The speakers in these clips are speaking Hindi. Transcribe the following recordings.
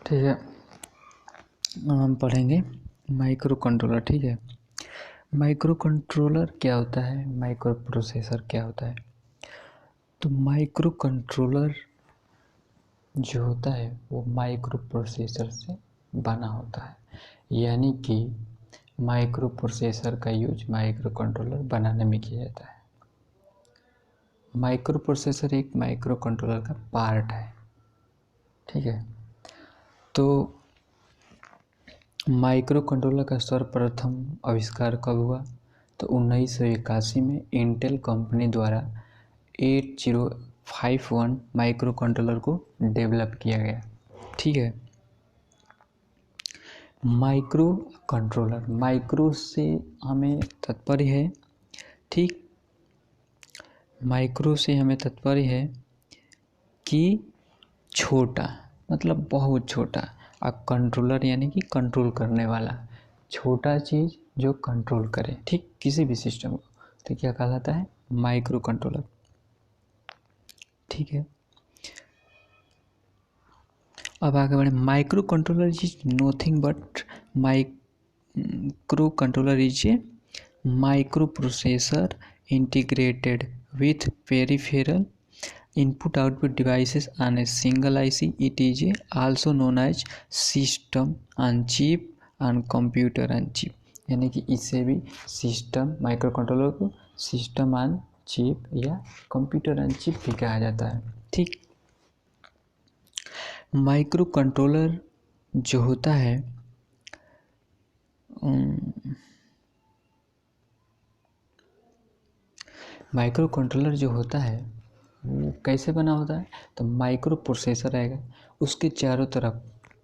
ठीक है। हम पढ़ेंगे माइक्रो कंट्रोलर। ठीक है, माइक्रो कंट्रोलर क्या होता है, माइक्रो प्रोसेसर क्या होता है। तो माइक्रो कंट्रोलर जो होता है वो माइक्रो प्रोसेसर से बना होता है, यानी कि माइक्रो प्रोसेसर का यूज माइक्रो कंट्रोलर बनाने में किया जाता है। माइक्रो प्रोसेसर एक माइक्रो कंट्रोलर का पार्ट है। ठीक है, तो माइक्रो कंट्रोलर का सर्वप्रथम आविष्कार कब हुआ, तो 1981 में इंटेल कंपनी द्वारा 8051 माइक्रो कंट्रोलर को डेवलप किया गया। ठीक है, माइक्रो कंट्रोलर, माइक्रो से हमें तात्पर्य है, ठीक, माइक्रो से हमें तात्पर्य है कि छोटा, मतलब बहुत छोटा, और कंट्रोलर यानी कि कंट्रोल करने वाला, छोटा चीज़ जो कंट्रोल करे, ठीक, किसी भी सिस्टम को, तो क्या कहलाता है, माइक्रो कंट्रोलर। ठीक है, अब आगे बढ़े। Micro controller is nothing but micro controller is a micro processor integrated with peripheral input output devices on a single IC. It is also known as system on chip and computer on chip, यानी कि इसे भी सिस्टम, माइक्रो कंट्रोलर को सिस्टम ऑन चिप या कंप्यूटर ऑन चिप भी कहा जाता है। ठीक, माइक्रो कंट्रोलर जो होता है माइक्रो कंट्रोलर जो होता है वो कैसे बना होता है, तो माइक्रो प्रोसेसर रहेगा, उसके चारों तरफ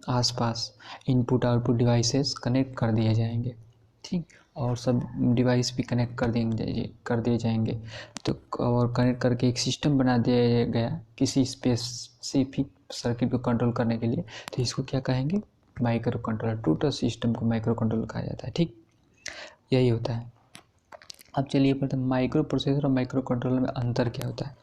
आसपास इनपुट आउटपुट डिवाइसेस कनेक्ट कर दिए जाएंगे। ठीक, और सब डिवाइस भी कनेक्ट कर दिए जाएंगे, तो और कनेक्ट करके एक सिस्टम बना दिया गया किसी स्पेसिफिक सर्किट को कंट्रोल करने के लिए, तो इसको क्या कहेंगे, माइक्रो कंट्रोलर। टोटल सिस्टम को माइक्रो कंट्रोलर कहा जाता है। ठीक, यही होता है। अब चलिए पढ़ते हैं माइक्रो प्रोसेसर और माइक्रो कंट्रोलर में अंतर क्या होता है।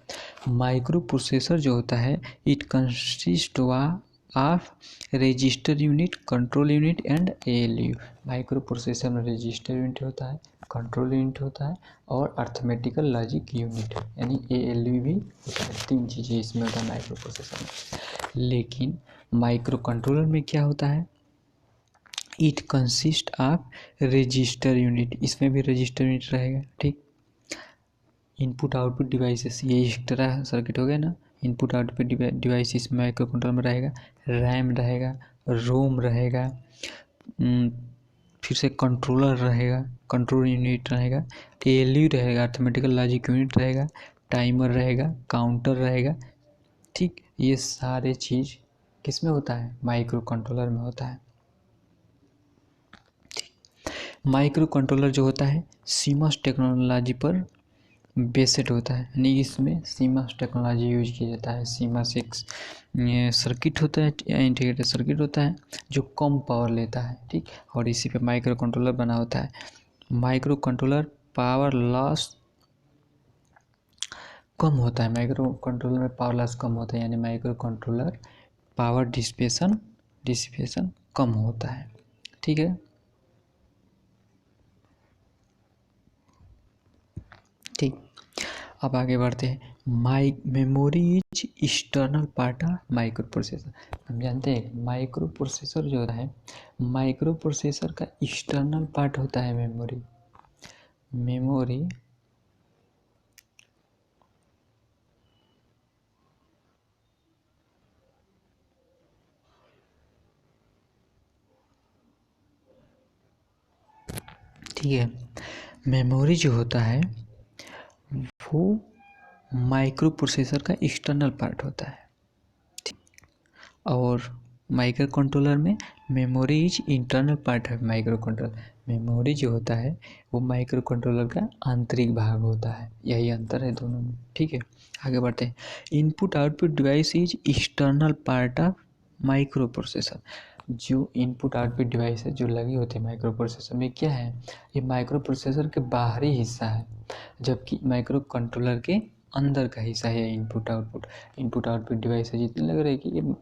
माइक्रो प्रोसेसर जो होता है it consist of register unit, control unit and ALU। Micro processor में रजिस्टर यूनिट होता है, कंट्रोल यूनिट होता है और अर्थमेटिकल लॉजिक यूनिट यानी ALU भी होता है। तीन चीज़ें इसमें होता है माइक्रो प्रोसेसर में। लेकिन माइक्रो कंट्रोलर में क्या होता है, it consist of register unit, इसमें भी रजिस्टर यूनिट रहेगा। ठीक, इनपुट आउटपुट डिवाइसेस, ये एक्स्ट्रा सर्किट हो गया ना, input output devices micro controller में रहेगा। रैम रहेगा, रोम रहेगा, फिर से कंट्रोलर रहेगा, कंट्रोल यूनिट रहेगा, ALU रहेगा, अर्थमेटिकल लॉजिक यूनिट रहेगा, टाइमर रहेगा, काउंटर रहेगा। ठीक, ये सारे चीज़ किस में होता है, माइक्रो कंट्रोलर में होता है। माइक्रो कंट्रोलर जो होता है सीमॉस टेक्नोलॉजी पर बेस्ड होता है, यानी इसमें सीमॉस टेक्नोलॉजी यूज किया जाता है। सीमॉस एक सर्किट होता है या इंटीग्रेटेड सर्किट होता है जो कम पावर लेता है। ठीक, और इसी पे माइक्रो कंट्रोलर बना होता है। माइक्रो कंट्रोलर पावर लॉस कम होता है, माइक्रो कंट्रोलर में पावर लॉस कम होता है, यानी माइक्रो कंट्रोलर पावर डिसिपेशन कम होता है। ठीक है, ठीक, अब आगे बढ़ते हैं। Memory is external part of micro processor. हम जानते हैं माइक्रो प्रोसेसर जो है, माइक्रो प्रोसेसर का एक्सटर्नल पार्ट होता है मेमोरी। मेमोरी ठीक है, मेमोरी जो होता है वो माइक्रो प्रोसेसर का एक्सटर्नल पार्ट होता है। ठीक, और माइक्रो कंट्रोलर में मेमोरी इज इंटरनल पार्ट है। माइक्रो कंट्रोलर मेमोरी जो होता है वो माइक्रो कंट्रोलर का आंतरिक भाग होता है, यही अंतर है दोनों में। ठीक है, आगे बढ़ते हैं। Input output device is external part of micro processor. जो इनपुट आउटपुट डिवाइस है जो लगी होती है माइक्रो प्रोसेसर में, क्या है, ये माइक्रो प्रोसेसर के बाहरी हिस्सा है, जबकि माइक्रो कंट्रोलर के अंदर का हिस्सा है इनपुट आउटपुट डिवाइस है जितनी लग रही है कि ये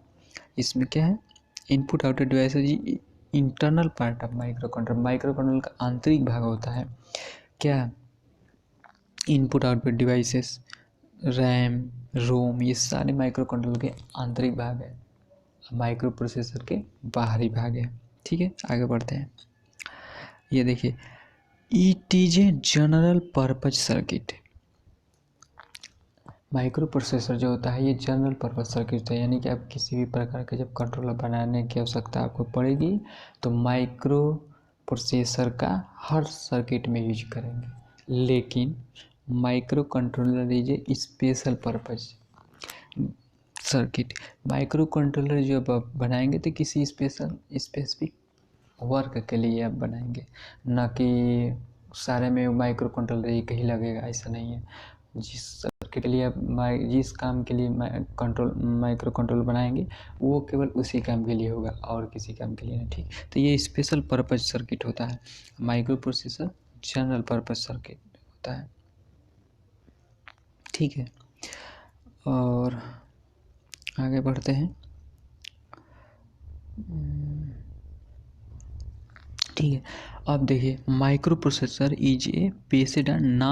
इसमें क्या है, input output devices internal part of micro controller, micro controller का आंतरिक भाग होता है। क्या? इनपुट आउटपुट डिवाइसेस, रैम, रोम, ये सारे माइक्रो कंट्रोलर के आंतरिक भाग है, माइक्रो प्रोसेसर के बाहरी भाग है। ठीक है, आगे बढ़ते हैं। ये देखिए, it is a general purpose circuit. Micro processor जो होता है ये जनरल पर्पज सर्किट होता है, यानी कि आप किसी भी प्रकार के जब कंट्रोलर बनाने की आवश्यकता आपको पड़ेगी तो माइक्रो प्रोसेसर का हर सर्किट में यूज करेंगे। लेकिन micro controller is a special purpose circuit. Micro controller जो आप बनाएंगे तो किसी स्पेसिफिक वर्क के लिए आप बनाएंगे, ना कि सारे में माइक्रो कंट्रोलर एक ही लगेगा, ऐसा नहीं है। जिस सर्किट के लिए आप जिस काम के लिए माइक्रो कंट्रोलर बनाएंगे वो केवल उसी काम के लिए होगा और किसी काम के लिए नहीं। ठीक, तो ये स्पेशल पर्पज सर्किट होता है। Micro processor general purpose circuit होता है। ठीक है, और आगे बढ़ते हैं। ठीक है, अब देखिए, micro processor is a based on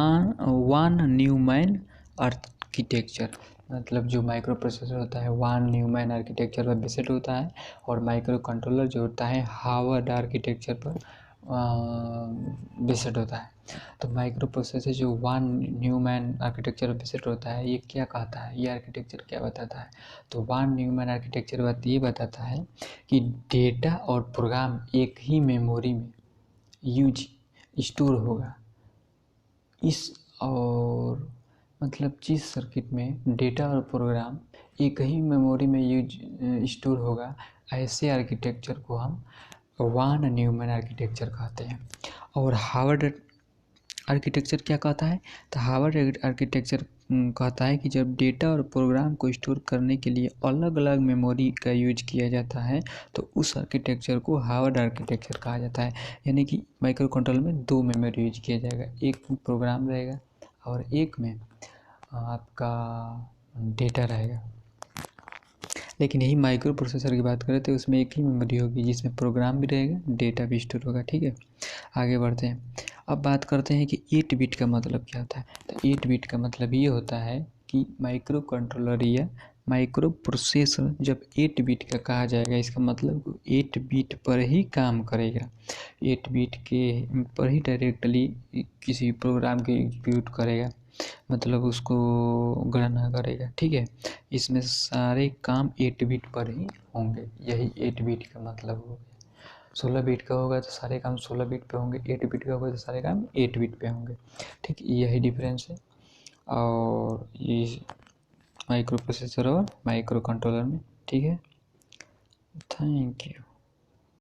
von Neumann architecture. मतलब जो माइक्रो प्रोसेसर होता है वन न्यूमैन आर्किटेक्चर पर बेस्ड होता है, और माइक्रो कंट्रोलर जो होता है हार्वर्ड आर्किटेक्चर पर बेस्ड होता है। तो माइक्रो प्रोसेसर जो वन न्यूमैन आर्किटेक्चर पर बेस्ड होता है, ये क्या कहता है, ये आर्किटेक्चर क्या बताता है? तो वन न्यूमैन आर्किटेक्चर बात ये बताता है कि डेटा और प्रोग्राम एक ही मेमोरी में स्टोर होगा। और मतलब जिस सर्किट में डेटा और प्रोग्राम एक ही मेमोरी में स्टोर होगा, ऐसे आर्किटेक्चर को हम वन न्यूमैन आर्किटेक्चर कहते हैं। और हार्वर्ड आर्किटेक्चर क्या कहता है? तो हार्वर्ड आर्किटेक्चर कहता है कि जब डेटा और प्रोग्राम को स्टोर करने के लिए अलग अलग मेमोरी का यूज किया जाता है तो उस आर्किटेक्चर को हार्वर्ड आर्किटेक्चर कहा जाता है। यानी कि माइक्रो कंट्रोलर में दो मेमोरी यूज किया जाएगा, एक में प्रोग्राम रहेगा और एक में आपका डेटा रहेगा। लेकिन यही माइक्रो प्रोसेसर की बात करें तो उसमें एक ही मेमोरी होगी जिसमें प्रोग्राम भी रहेगा, डेटा भी स्टोर होगा। ठीक है, आगे बढ़ते हैं। अब बात करते हैं कि 8 बिट का मतलब क्या होता है। तो 8 बिट का मतलब ये होता है कि माइक्रो कंट्रोलर या माइक्रो प्रोसेसर जब 8 बिट का कहा जाएगा, इसका मतलब 8 बिट पर ही काम करेगा, 8 बिट के पर ही डायरेक्टली किसी प्रोग्राम के एग्जीक्यूट करेगा, मतलब उसको गणना करेगा। ठीक है, इसमें सारे काम 8 बिट पर ही होंगे, यही 8 बिट का मतलब हो गया। 16 बिट का होगा तो सारे काम 16 बिट पे होंगे, 8 बिट का होगा तो सारे काम 8 बिट पे होंगे। ठीक, यही डिफरेंस है और ये माइक्रो प्रोसेसर और माइक्रो कंट्रोलर में। ठीक है, थैंक यू।